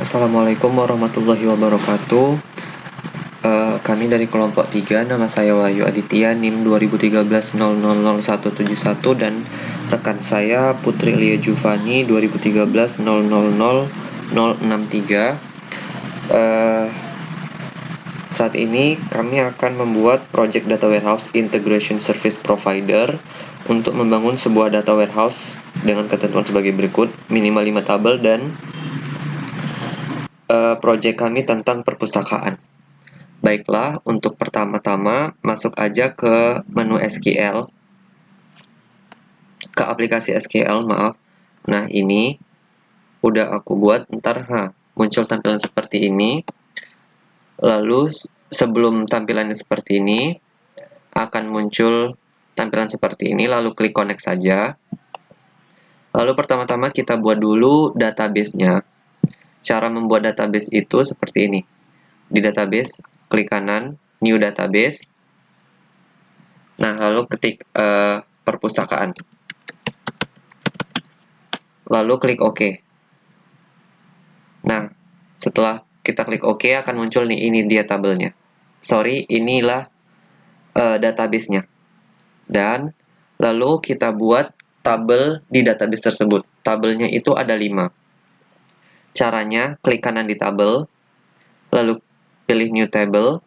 Assalamualaikum warahmatullahi wabarakatuh. Kami dari kelompok 3, nama saya Wahyu Aditya, NIM 2013-000171 dan rekan saya Putri Lia Juvani 2013-000063. Saat ini kami akan membuat project data warehouse integration service provider untuk membangun sebuah data warehouse dengan ketentuan sebagai berikut: minimal 5 tabel dan project kami tentang perpustakaan. Baiklah, untuk pertama-tama masuk aja ke menu SQL, ke aplikasi SQL, maaf. Nah, ini udah aku buat, ntar muncul tampilan seperti ini. Lalu sebelum tampilannya seperti ini, akan muncul tampilan seperti ini, lalu klik connect saja. Lalu pertama-tama kita buat dulu database-nya. Cara membuat database itu seperti ini. Di database, klik kanan, new database. Nah, lalu ketik perpustakaan. Lalu klik OK. Nah, setelah kita klik OK, akan muncul nih, ini dia tabelnya. Inilah database-nya. Dan lalu kita buat tabel di database tersebut. Tabelnya itu ada 5. Caranya, klik kanan di tabel, lalu pilih new table.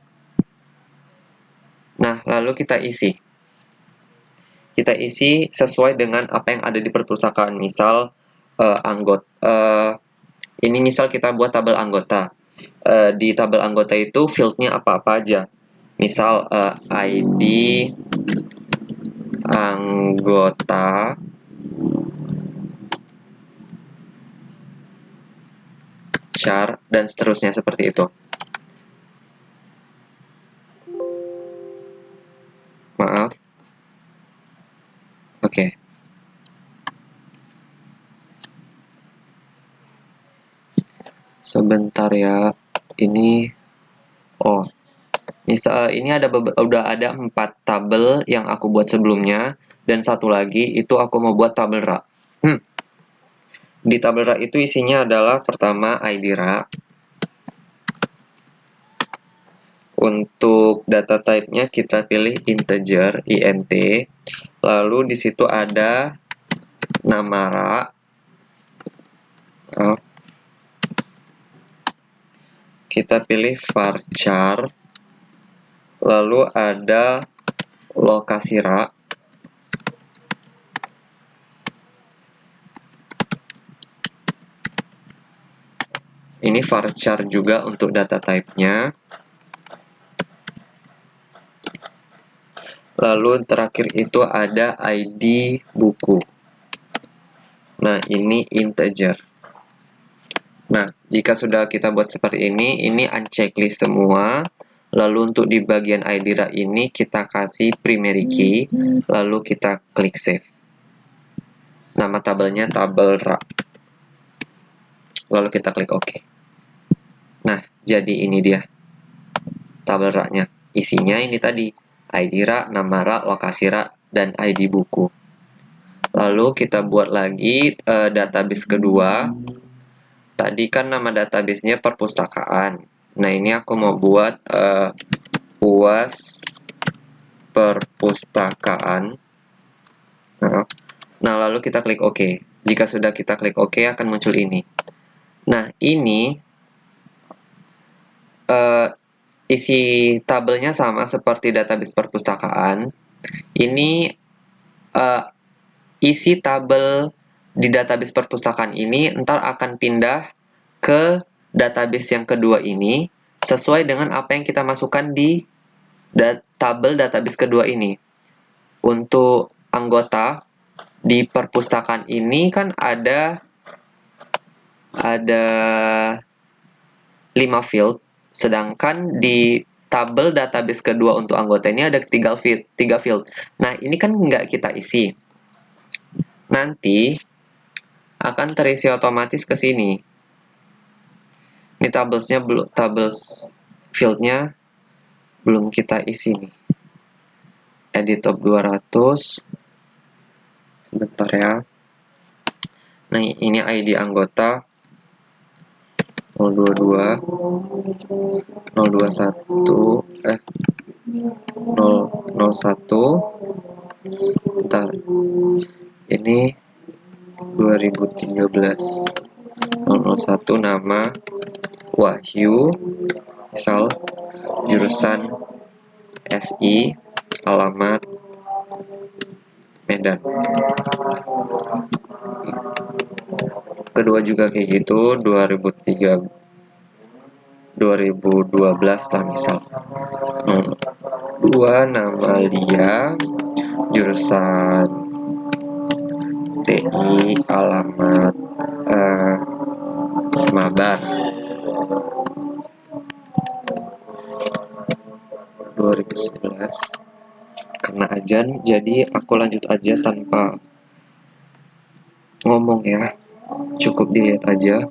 Nah, lalu kita isi. Kita isi sesuai dengan apa yang ada di perpustakaan. Misal, ini misal kita buat tabel anggota. Di tabel anggota itu field-nya apa-apa aja. Misal, ID anggota, char, dan seterusnya seperti itu. Maaf. Oke. Sebentar ya. Ini misal ini udah ada 4 tabel yang aku buat sebelumnya, dan satu lagi itu aku mau buat tabel rak. Di tabel rak itu isinya adalah pertama ID rak. Untuk data type-nya kita pilih integer, int. Lalu di situ ada nama rak. Kita pilih varchar. Lalu ada lokasi rak. Ini varchar juga untuk data type-nya. Lalu terakhir itu ada ID buku. Nah, ini integer. Nah, jika sudah kita buat seperti ini unchecklist semua. Lalu untuk di bagian ID rak ini kita kasih primary key, lalu kita klik save. Nama tabelnya tabel rak. Lalu kita klik OK. Nah, jadi ini dia tabel raknya. Isinya ini tadi, ID rak, nama rak, lokasi rak, dan ID buku. Lalu kita buat lagi database kedua. Tadi kan nama database-nya perpustakaan. Nah, ini aku mau buat UAS perpustakaan. Nah, lalu kita klik OK. Jika sudah kita klik OK, akan muncul ini. Nah, ini isi tabelnya sama seperti database perpustakaan. Ini isi tabel di database perpustakaan ini ntar akan pindah ke database yang kedua ini sesuai dengan apa yang kita masukkan di tabel database kedua ini. Untuk anggota di perpustakaan ini kan ada 5 field, sedangkan di tabel database kedua untuk anggota ini ada 3 field. Nah, ini kan nggak kita isi. Nanti akan terisi otomatis ke sini. Ini tables field-nya belum kita isi nih. Edit top 200. Sebentar ya. Nah, ini ID anggota. 022 021 001. Bentar, ini 2013. 001 nama Wahyu, misal jurusan SI, alamat Medan. Kedua juga kayak gitu, 2012 lah misal. 2 nama Lia, jurusan TI, alamat Mabar. 2011. Karena ajan, jadi aku lanjut aja tanpa ngomong ya. Cukup dilihat aja.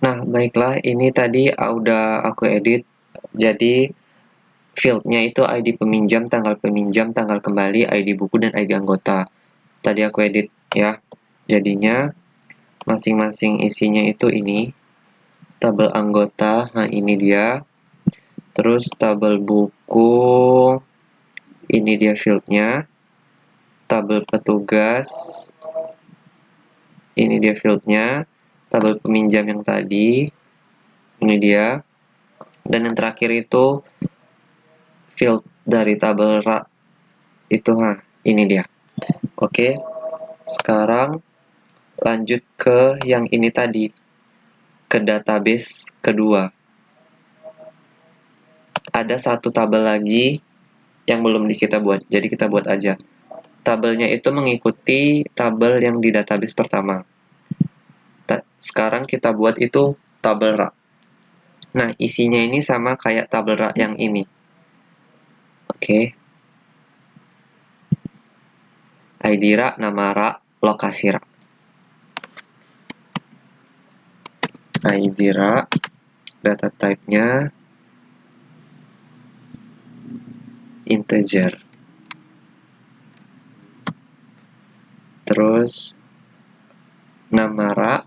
Nah, baiklah, ini tadi udah aku edit. Jadi, fieldnya itu ID peminjam, tanggal kembali, ID buku, dan ID anggota. Tadi aku edit ya. Jadinya, masing-masing isinya itu ini. Tabel anggota, nah ini dia. Terus tabel buku, ini dia fieldnya. Tabel petugas, ini dia fieldnya. Tabel peminjam yang tadi, ini dia. Dan yang terakhir itu field dari tabel rak itu, nah ini dia. Oke, sekarang lanjut ke yang ini tadi, ke database kedua. Ada satu tabel lagi yang belum kita buat, jadi kita buat aja. Tabelnya itu mengikuti tabel yang di database pertama. Sekarang kita buat itu tabel rak. Nah, isinya ini sama kayak tabel rak yang ini. Oke. ID rak, nama rak, lokasi rak. ID rak, data type-nya integer. Terus nama rak,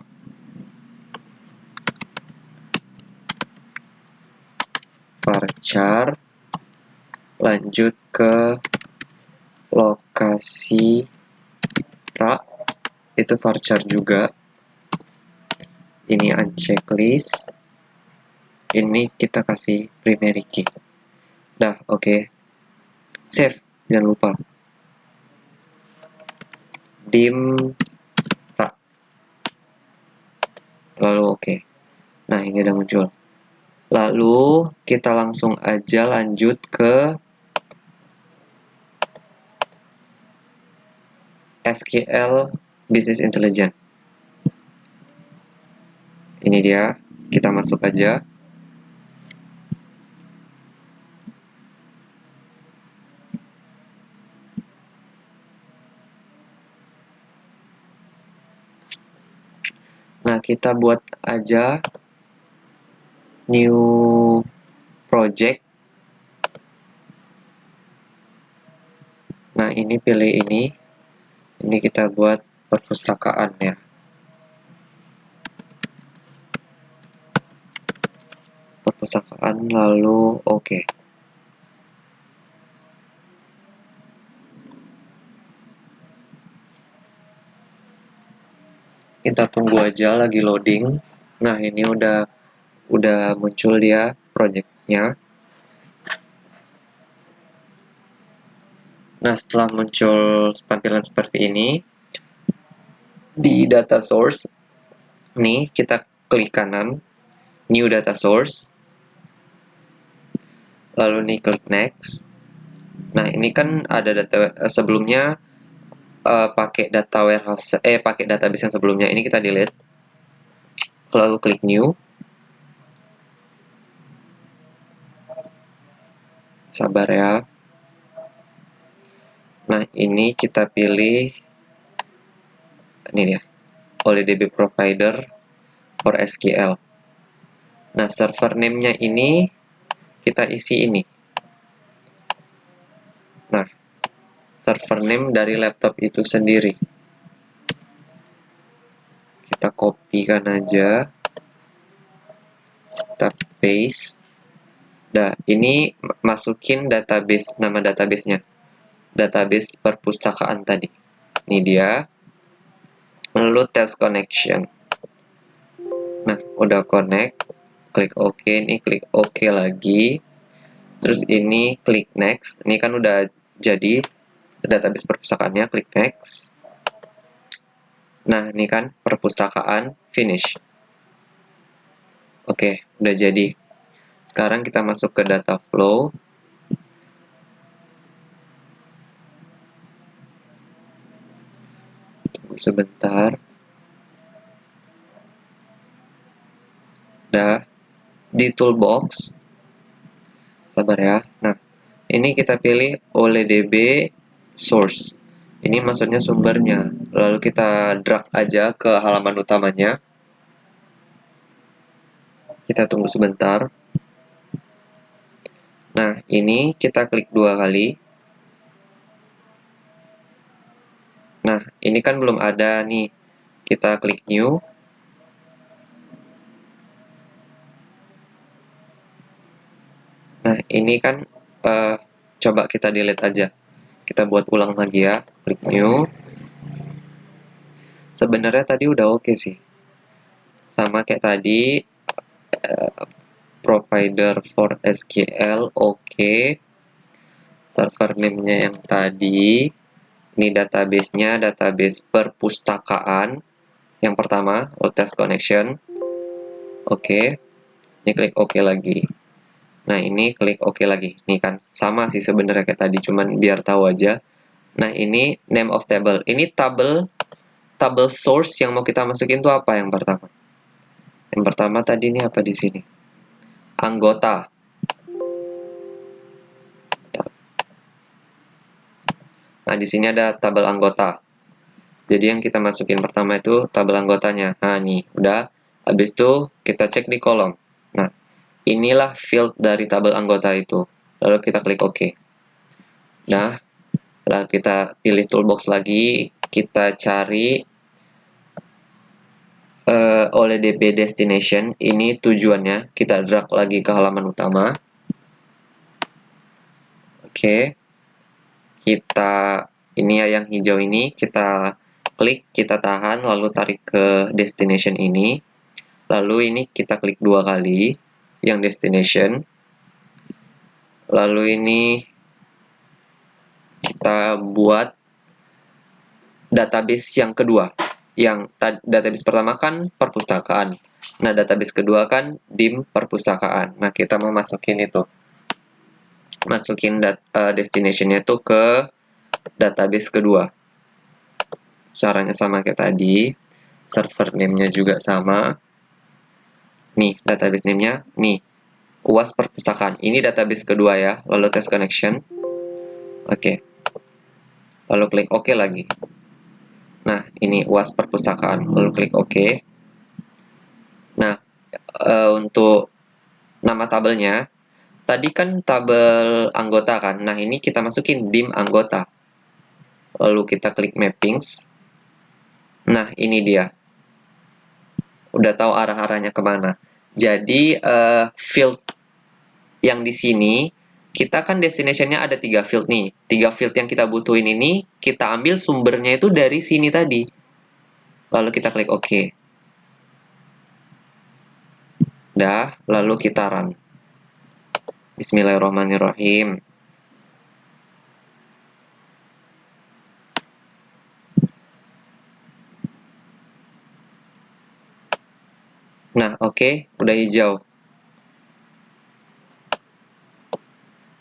varchar, lanjut ke lokasi rak, itu varchar juga. Ini unchecklist, ini kita kasih primary key. Dah, oke. Save, jangan lupa. Dim rak. Lalu oke. Nah, ini udah muncul. Lalu kita langsung aja lanjut ke SQL Business Intelligence. Ini dia, kita masuk aja. Nah, kita buat aja new project. Nah, ini pilih ini. Ini kita buat perpustakaan ya. Perpustakaan, lalu oke. Kita tunggu aja, lagi loading. Nah, ini udah muncul dia projectnya. Nah, setelah muncul tampilan seperti ini, di data source, nih kita klik kanan, new data source, lalu nih klik next. Nah, ini kan ada data sebelumnya pakai data warehouse, pakai database yang sebelumnya. Ini kita delete, lalu klik new. Sabar ya. Nah, ini kita pilih ini dia, OLEDB provider for SQL. Nah, server name-nya ini kita isi ini. Nah, server name dari laptop itu sendiri. Kita kopikan aja. Kita paste. Nah, ini masukin database, nama database-nya. Database perpustakaan tadi. Ini dia. Lalu test connection. Nah, udah connect. Klik OK, ini klik OK lagi. Terus ini klik next. Ini kan udah jadi database perpustakaannya, klik next. Nah, ini kan perpustakaan finish. Oke, udah jadi. Sekarang kita masuk ke data flow. Tunggu sebentar. Nah, di toolbox, sabar ya. Nah, ini kita pilih OLEDB source. Ini maksudnya sumbernya. Lalu kita drag aja ke halaman utamanya. Kita tunggu sebentar. Nah, ini kita klik 2 kali. Nah, ini kan belum ada nih. Kita klik new. Nah, ini kan coba kita delete aja. Kita buat ulang lagi ya. Klik new. Sebenarnya tadi udah oke sih. Sama kayak tadi, provider for SQL oke. Server name-nya yang tadi. Ini database-nya, database perpustakaan. Yang pertama, test connection. Oke. Ini klik oke lagi. Nah, ini klik oke lagi. Ini kan sama sih sebenarnya kayak tadi, cuman biar tahu aja. Nah, ini name of table. Ini tabel source yang mau kita masukin tuh apa yang pertama? Yang pertama tadi ini apa di sini? Anggota. Nah, di sini ada tabel anggota. Jadi yang kita masukin pertama itu tabel anggotanya. Nah, nih, udah. Habis itu kita cek di kolom. Nah, inilah field dari tabel anggota itu. Lalu kita klik OK. Nah, lalu kita pilih toolbox lagi. Kita cari oleh DB destination. Ini tujuannya. Kita drag lagi ke halaman utama. Oke. Kita, ini ya yang hijau ini, kita klik, kita tahan, lalu tarik ke destination ini. Lalu ini kita klik 2 kali, yang destination. Lalu ini kita buat database yang kedua. Yang database pertama kan perpustakaan. Nah, database kedua kan dim perpustakaan. Nah, kita mau masukin itu. Masukin destination-nya itu ke database kedua. Caranya sama kayak tadi. Server name-nya juga sama. Nih, database name-nya. Nih, UAS perpustakaan. Ini database kedua ya. Lalu test connection. Oke. Lalu klik OK lagi. Nah, ini UAS perpustakaan. Lalu klik OK. Nah, untuk nama tabelnya, tadi kan tabel anggota kan. Nah, ini kita masukin dim anggota. Lalu kita klik mappings. Nah, ini dia. Udah tahu arah-arahnya kemana. Jadi, field yang di sini, kita kan destination-nya ada 3 field nih. 3 field yang kita butuhin ini, kita ambil sumbernya itu dari sini tadi. Lalu kita klik OK. Dah, lalu kita run. Bismillahirrahmanirrahim. Nah, oke, udah hijau.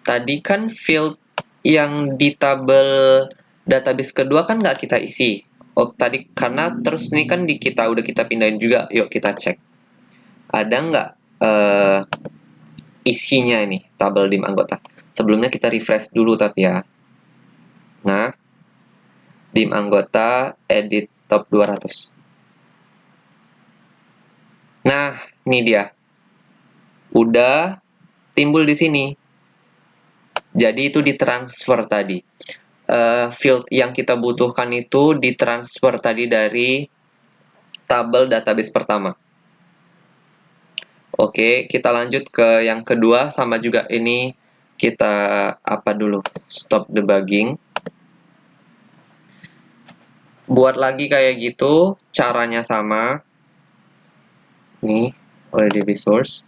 Tadi kan field yang di tabel database kedua kan nggak kita isi. Oh, tadi karena terus ini kan udah kita pindahin juga. Yuk kita cek. Ada nggak isinya ini tabel dim anggota? Sebelumnya kita refresh dulu tapi ya. Nah, dim anggota edit top 200. Nah, ini dia. Udah timbul di sini. Jadi itu ditransfer tadi. Field yang kita butuhkan itu ditransfer tadi dari tabel database pertama. Oke, kita lanjut ke yang kedua, sama juga ini kita apa dulu, stop debugging. Buat lagi kayak gitu, caranya sama. Nih, oleh DB source.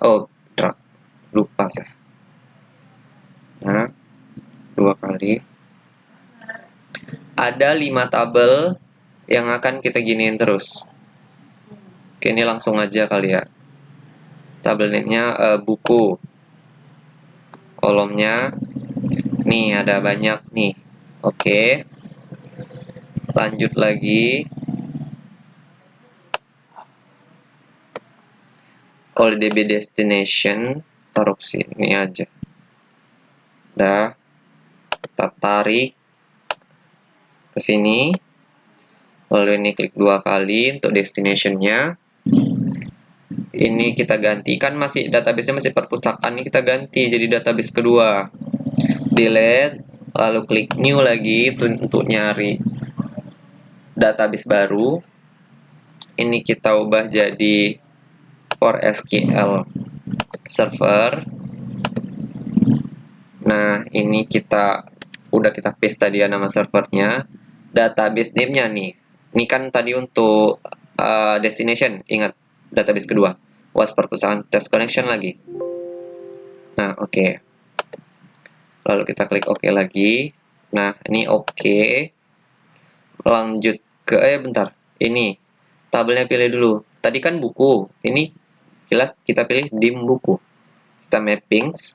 Oh, drag. Lupa saya. Nah, 2 kali. Ada 5 tabel yang akan kita giniin terus. Oke, ini langsung aja kali ya. Tabel name-nya buku. Kolomnya nih ada banyak nih. Oke. Lanjut lagi. Oleh DB destination taruh sini aja. Udah. Kita tarik ke sini. Lalu ini klik 2 kali untuk destination-nya. ini kita ganti, kan masih database-nya masih perpustakaan, ini kita ganti jadi database kedua. Delete, lalu klik new lagi untuk nyari database baru. Ini kita ubah jadi for SQL server. Nah, ini udah kita paste tadi ya nama servernya. Database name-nya nih. Ini kan tadi untuk destination, ingat database kedua. Was perpustakaan test connection lagi. Nah, oke. Lalu kita klik OK lagi. Nah, ini oke. Lanjut ke bentar. Ini tabelnya pilih dulu. Tadi kan buku. Ini kita pilih dim buku. Kita mappings.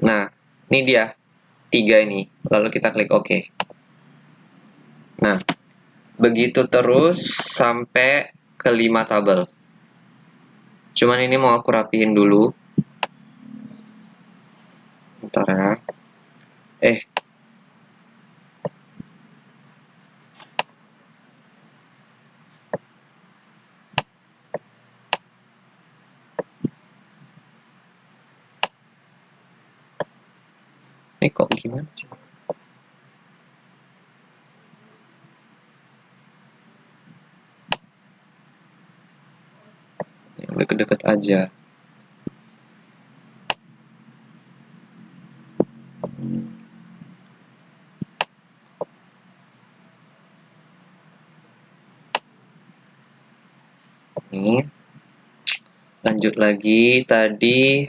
Nah, ini dia 3 ini. Lalu kita klik OK. Nah, begitu terus sampai ke 5 tabel. Cuman ini mau aku rapihin dulu. Bentar ya. Ini kok gimana sih? Yang deket-deket aja. Ini. Lanjut lagi, tadi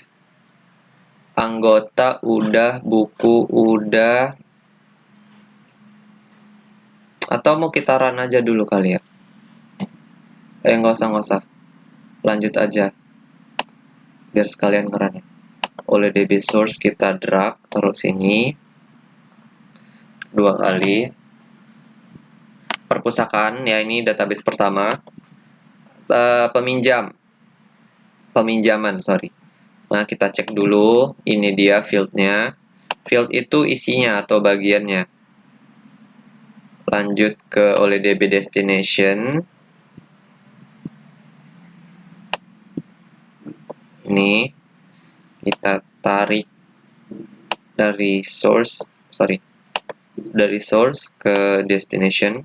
anggota udah, buku udah. Atau mau kita run aja dulu kali ya? Nggak usah. Lanjut aja. Biar sekalian ngerun ya. Oleh DB source kita drag, taruh sini. 2 kali. Perpustakaan, ya ini database pertama. Peminjaman, sorry. Nah, kita cek dulu. Ini dia fieldnya. Field itu isinya atau bagiannya. Lanjut ke oleh DB destination. Ini kita tarik dari source ke destination.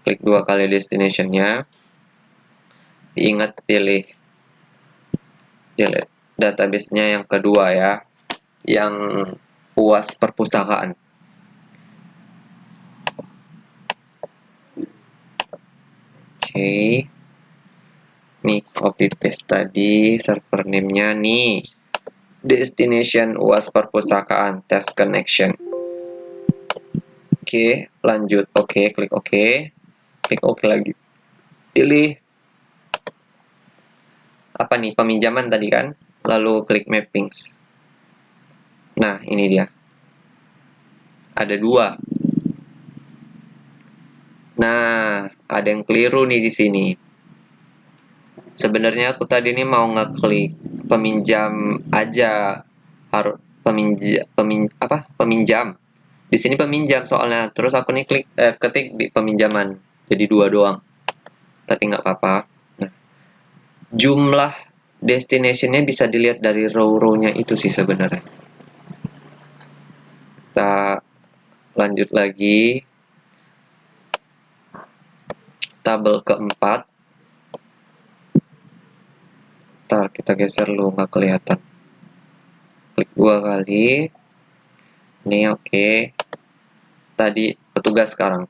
Klik 2 kali destinationnya. Ingat pilih delete database-nya yang kedua ya, yang UAS perpustakaan. Oke. Nih copy paste tadi server name-nya nih. Destination UAS perpustakaan test connection. Oke, lanjut. Oke, klik OK. Klik OK lagi. Pilih apa nih? Peminjaman tadi kan? Lalu klik mappings. Nah, ini dia. Ada 2. Nah, ada yang keliru nih di sini. Sebenarnya aku tadi ini mau ngeklik peminjam aja, harus peminjam. Di sini peminjam soalnya. Terus aku nih ketik di peminjaman. Jadi 2 doang. Tapi nggak apa-apa. Nah, jumlah destination-nya bisa dilihat dari row-row-nya itu sih sebenarnya. Kita lanjut lagi. Tabel keempat. Ntar kita geser lu, nggak kelihatan. Klik 2 kali. Ini oke. Tadi petugas sekarang.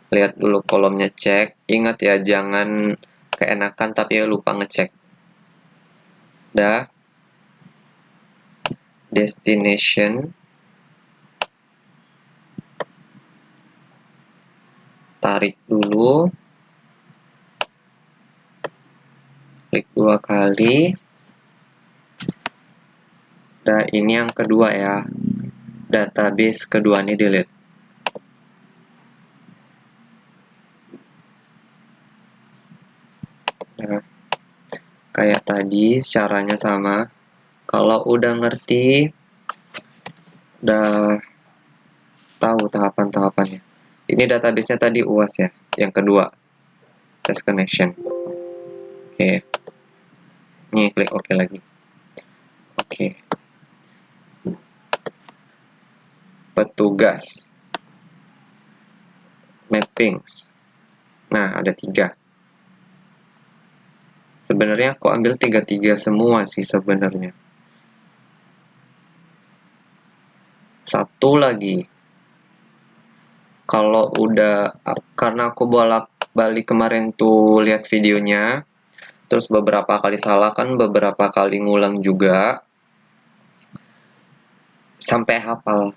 Lihat dulu kolomnya cek. Ingat ya, jangan keenakan tapi lupa ngecek. Dah. Destination. Tarik dulu. Klik 2 kali. Nah, ini yang kedua ya. Database kedua ini delete. Nah, kayak tadi caranya sama. Kalau udah ngerti, udah tahu tahapan-tahapannya. Ini database-nya tadi UAS ya, yang kedua. test connection. Oke. Ini klik OK lagi. Oke. Petugas. Mappings. Nah, ada 3. Sebenarnya aku ambil 3 semua sih sebenarnya. Satu lagi. Kalau udah, karena aku bolak-balik kemarin tuh lihat videonya, terus beberapa kali salah kan, beberapa kali ngulang juga, sampai hafal.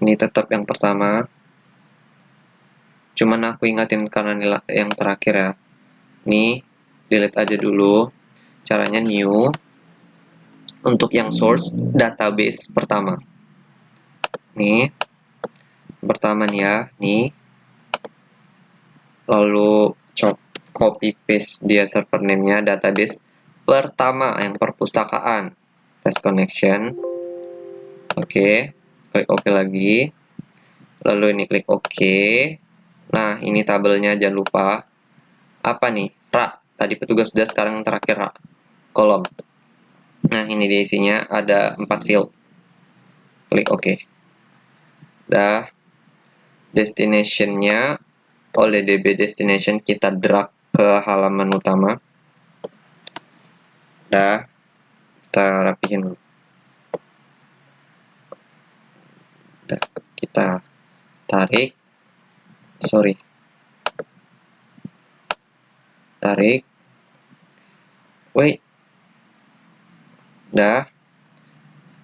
Ini tetap yang pertama. Cuman aku ingatin karena nilai yang terakhir ya. Nih, delete aja dulu. Caranya new. Untuk yang source, database pertama. Nih. Pertama nih ya. Nih. Lalu copy paste dia server name-nya, database pertama yang perpustakaan. Test connection. Oke. Klik OK lagi. Lalu ini klik OK. Nah, ini tabelnya jangan lupa. Apa nih? Rak. Tadi petugas sudah, sekarang yang terakhir rak. Kolom. Nah, ini di isinya ada 4 field. Klik OK. Dah. Destination-nya oleh DB destination kita drag ke halaman utama. Dah. Kita rapihin dulu. Dah. Kita tarik. Tarik. Wait. Dah.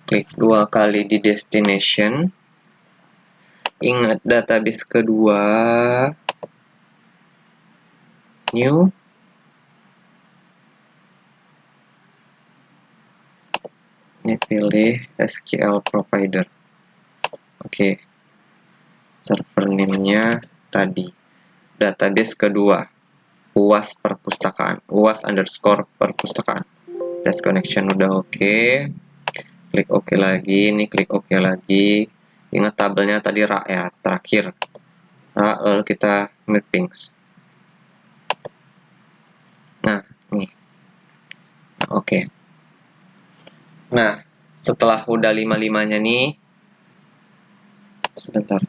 Klik 2 kali di destination. Ingat database kedua. New. Ini pilih SQL provider. Oke. Server name-nya tadi. Database kedua. UAS perpustakaan. UAS_perpustakaan. Test connection udah oke. Klik OK lagi. Ini klik OK lagi. Ingat tabelnya tadi rak ya. Terakhir. Rak, lalu kita mappings. Nah, nih. Nah, oke. Nah, setelah udah 5-5-nya nih, sebentar.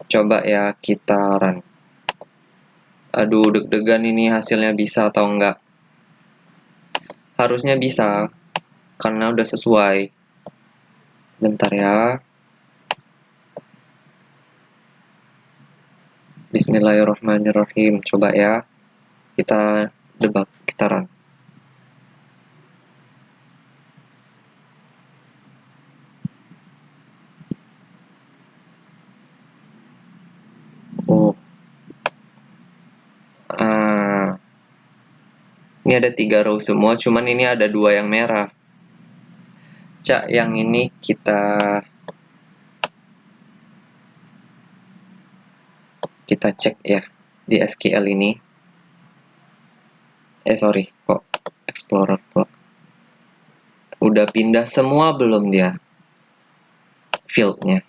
Coba ya kita run. Aduh, deg-degan ini hasilnya bisa atau enggak. Harusnya bisa, karena udah sesuai. Sebentar ya. Bismillahirrahmanirrahim. Coba ya. Kita debug, kita run. Ini ada 3 row semua, cuman ini ada 2 yang merah. Cak, yang ini kita cek ya di SQL ini. Sorry, kok Explorer kok. Udah pindah semua belum dia fieldnya?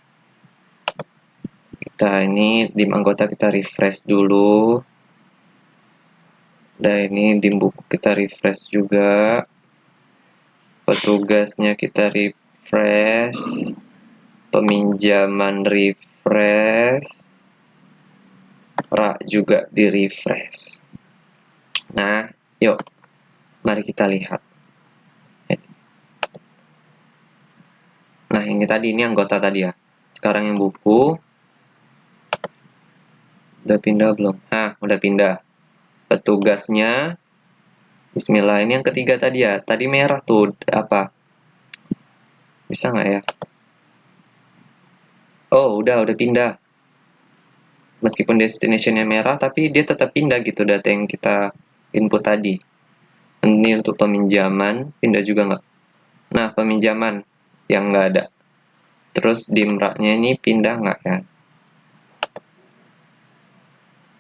Kita ini dim anggota kita refresh dulu. Dan ini dim buku kita refresh juga. Petugasnya kita refresh. Peminjaman refresh. Rak juga di refresh. Nah, yuk. Mari kita lihat. Nah, ini tadi, ini anggota tadi ya. Sekarang yang buku. Udah pindah belum? Nah, udah pindah. Petugasnya. Bismillah, ini yang ketiga tadi ya. Tadi merah tuh, apa? Bisa nggak ya? Oh, udah pindah. Meskipun destinationnya merah, tapi dia tetap pindah gitu data yang kita input tadi. Ini untuk peminjaman, pindah juga nggak? Nah, peminjaman yang nggak ada. Terus dimraknya ini pindah nggak ya?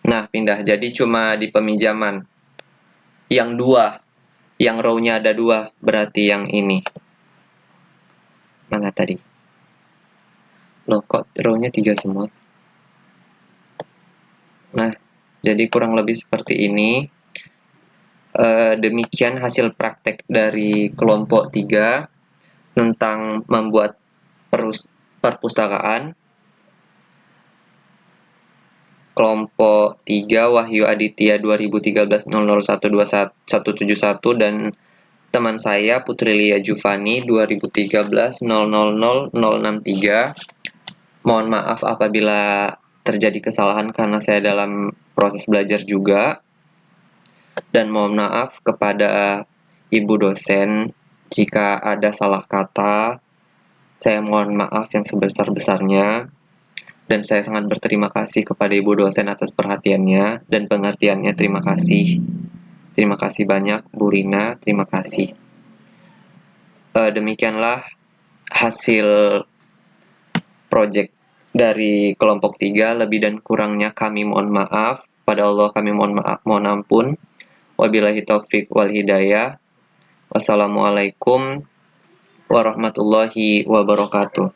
Nah, pindah. Jadi cuma di peminjaman. Yang 2. Yang row-nya ada 2. Berarti yang ini. Mana tadi? Loh, kok row-nya 3 semua? Nah, jadi kurang lebih seperti ini. Demikian hasil praktek dari kelompok 3 tentang membuat perpustakaan. Kelompok 3 Wahyu Aditya 2013-00121171 dan teman saya Putri Lia Juvani 2013-000063. Mohon maaf apabila terjadi kesalahan karena saya dalam proses belajar juga. Dan mohon maaf kepada Ibu dosen jika ada salah kata. Saya mohon maaf yang sebesar-besarnya. Dan saya sangat berterima kasih kepada Ibu dosen atas perhatiannya dan pengertiannya. Terima kasih. Terima kasih banyak Bu Rina, terima kasih. Demikianlah hasil project dari kelompok 3. Lebih dan kurangnya kami mohon maaf. Pada Allah kami mohon ampun. Wabillahi taufik wal hidayah. Wassalamualaikum warahmatullahi wabarakatuh.